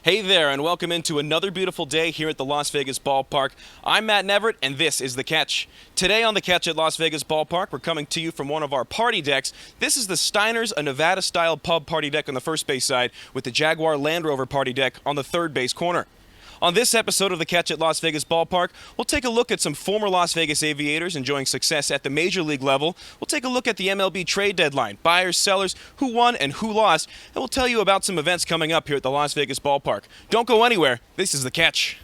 Hey there, and welcome into another beautiful day here at the Las Vegas Ballpark. I'm Matt Neverett, and this is The Catch. Today on The Catch at Las Vegas Ballpark, we're coming to you from one of our party decks. This is the Steiner's, a Nevada-style pub party deck on the first base side, with the Jaguar Land Rover party deck on the third base corner. On this episode of The Catch at Las Vegas Ballpark, we'll take a look at some former Las Vegas Aviators enjoying success at the Major League level. We'll take a look at the MLB trade deadline, buyers, sellers, who won and who lost, and we'll tell you about some events coming up here at the Las Vegas Ballpark. Don't go anywhere. This is The Catch.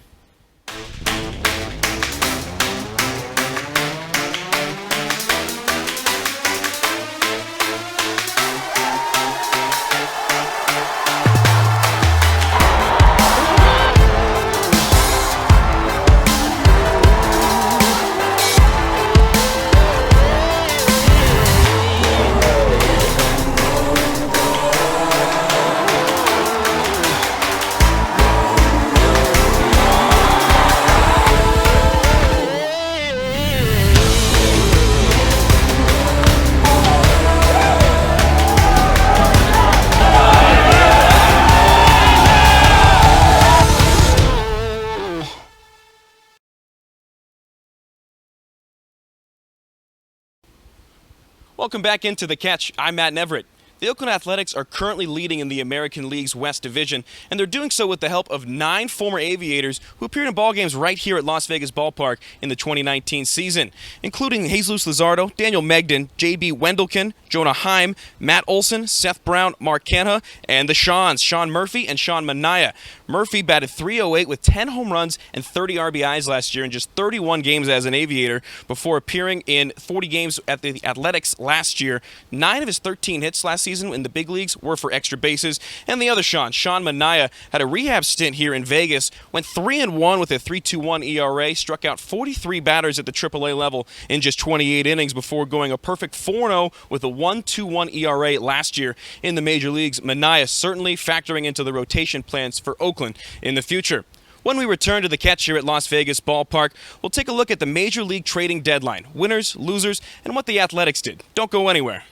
Welcome back into The Catch. I'm Matt Neverett. The Oakland Athletics are currently leading in the American League's West Division, and they're doing so with the help of 9 former Aviators who appeared in ballgames right here at Las Vegas Ballpark in the 2019 season, including Jesus Luzardo, Daniel Megden, J.B. Wendelken, Jonah Heim, Matt Olson, Seth Brown, Mark Canha, and the Seans, Sean Murphy and Sean Manaea. Murphy batted .308 with 10 home runs and 30 RBIs last year in just 31 games as an Aviator before appearing in 40 games at the Athletics last year. 9 of his 13 hits last season in the big leagues were for extra bases. And the other Sean Manaea, had a rehab stint here in Vegas, went 3-1 with a 3.21 ERA, struck out 43 batters at the AAA level in just 28 innings before going a perfect 4-0 with a 1.21 ERA last year in the major leagues. Manaea certainly factoring into the rotation plans for Oakland in the future. When we return to The Catch here at Las Vegas Ballpark, we'll take a look at the Major League trading deadline, winners, losers, and what the Athletics did. Don't go anywhere.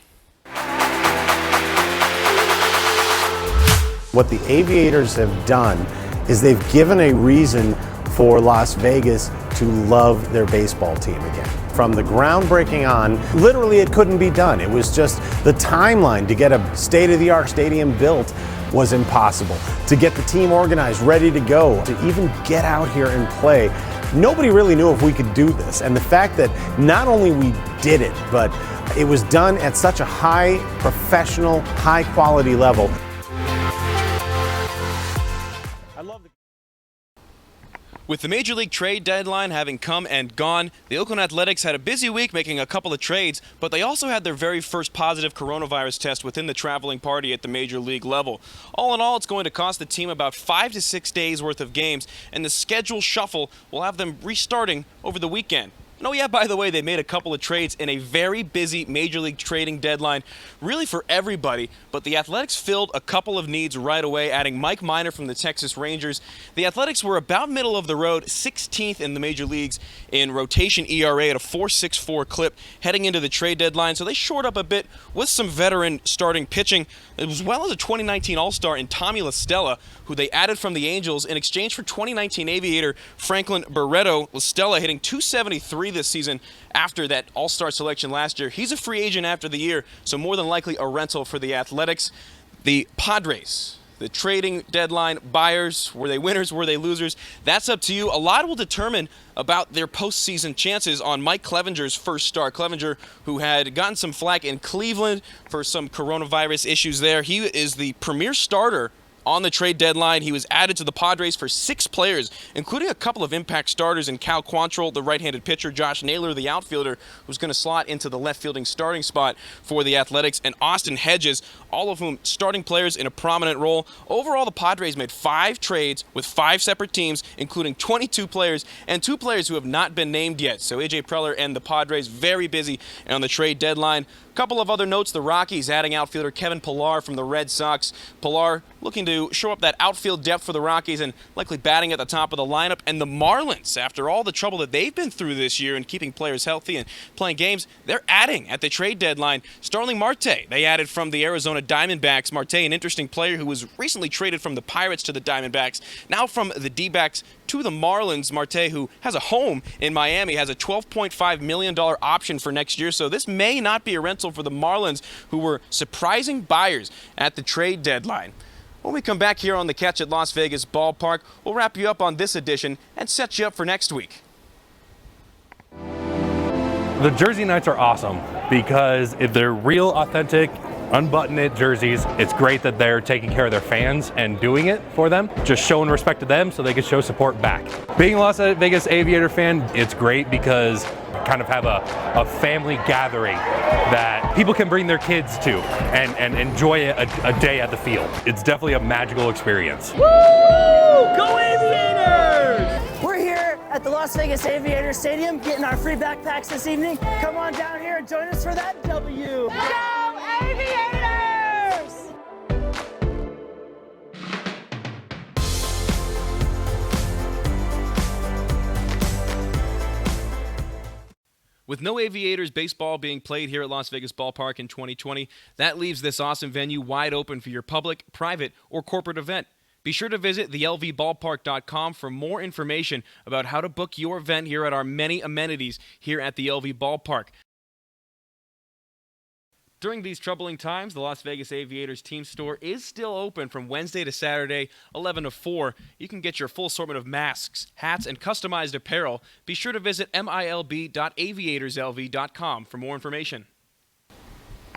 What the Aviators have done is they've given a reason for Las Vegas to love their baseball team again. From the groundbreaking on, literally it couldn't be done. It was just the timeline to get a state-of-the-art stadium built was impossible. To get the team organized, ready to go, to even get out here and play, nobody really knew if we could do this. And the fact that not only we did it, but it was done at such a high professional, high quality level. With the Major League trade deadline having come and gone, the Oakland Athletics had a busy week making a couple of trades, but they also had their very first positive coronavirus test within the traveling party at the Major League level. All in all, it's going to cost the team about 5 to 6 days worth of games, and the schedule shuffle will have them restarting over the weekend. Oh yeah, by the way, they made a couple of trades in a very busy Major League trading deadline, really for everybody, but the Athletics filled a couple of needs right away, adding Mike Minor from the Texas Rangers. The Athletics were about middle of the road, 16th in the Major Leagues in rotation ERA at a 4.64 clip heading into the trade deadline, so they shored up a bit with some veteran starting pitching, as well as a 2019 All-Star in Tommy La Stella, who they added from the Angels in exchange for 2019 Aviator Franklin Barreto. La Stella hitting .273 this season after that All-Star selection last year. He's a free agent after the year, so more than likely a rental for the Athletics. The Padres, the trading deadline buyers, were they winners, were they losers? That's up to you. A lot will determine about their postseason chances on Mike Clevenger's first start. Clevenger, who had gotten some flack in Cleveland for some coronavirus issues there. He is the premier starter on the trade deadline. He was added to the Padres for 6 players, including a couple of impact starters in Cal Quantrill, the right-handed pitcher, Josh Naylor, the outfielder, who's going to slot into the left fielding starting spot for the Athletics, and Austin Hedges, all of whom starting players in a prominent role. Overall, the Padres made 5 trades with 5 separate teams, including 22 players and 2 players who have not been named yet. So A.J. Preller and the Padres very busy on the trade deadline. couple of other notes, the Rockies adding outfielder Kevin Pillar from the Red Sox. Pillar looking to show up that outfield depth for the Rockies and likely batting at the top of the lineup. And the Marlins, after all the trouble that they've been through this year in keeping players healthy and playing games, they're adding at the trade deadline Starling Marte. They added from the Arizona Diamondbacks. Marte, an interesting player who was recently traded from the Pirates to the Diamondbacks, now from the D-backs to the Marlins. Marte, who has a home in Miami, has a $12.5 million option for next year, so this may not be a rental for the Marlins, who were surprising buyers at the trade deadline. When we come back here on The Catch at Las Vegas Ballpark, we'll wrap you up on this edition and set you up for next week. The jersey nights are awesome because if they're real, authentic, unbutton-it jerseys, it's great that they're taking care of their fans and doing it for them, just showing respect to them so they can show support back. Being a Las Vegas Aviator fan, it's great because kind of have a family gathering that people can bring their kids to and enjoy a day at the field. It's definitely a magical experience. Woo! Go Aviators! We're here at the Las Vegas Aviators Stadium getting our free backpacks this evening. Come on down here and join us for that W. Go Aviators! With no Aviators baseball being played here at Las Vegas Ballpark in 2020, that leaves this awesome venue wide open for your public, private, or corporate event. Be sure to visit thelvballpark.com for more information about how to book your event here at our many amenities here at the LV Ballpark. During these troubling times, the Las Vegas Aviators team store is still open from Wednesday to Saturday, 11 to 4. You can get your full assortment of masks, hats, and customized apparel. Be sure to visit milb.aviatorslv.com for more information.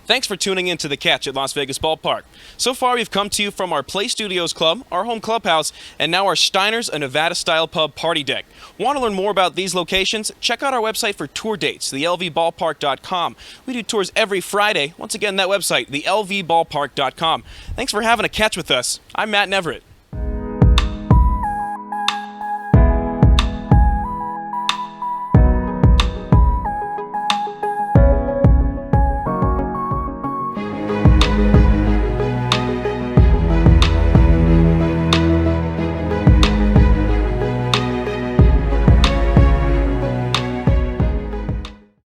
Thanks for tuning in to The Catch at Las Vegas Ballpark. So far, we've come to you from our Play Studios Club, our home clubhouse, and now our Steiner's, a Nevada-style pub party deck. Want to learn more about these locations? Check out our website for tour dates, thelvballpark.com. We do tours every Friday. Once again, that website, thelvballpark.com. Thanks for having a catch with us. I'm Matt Neverett.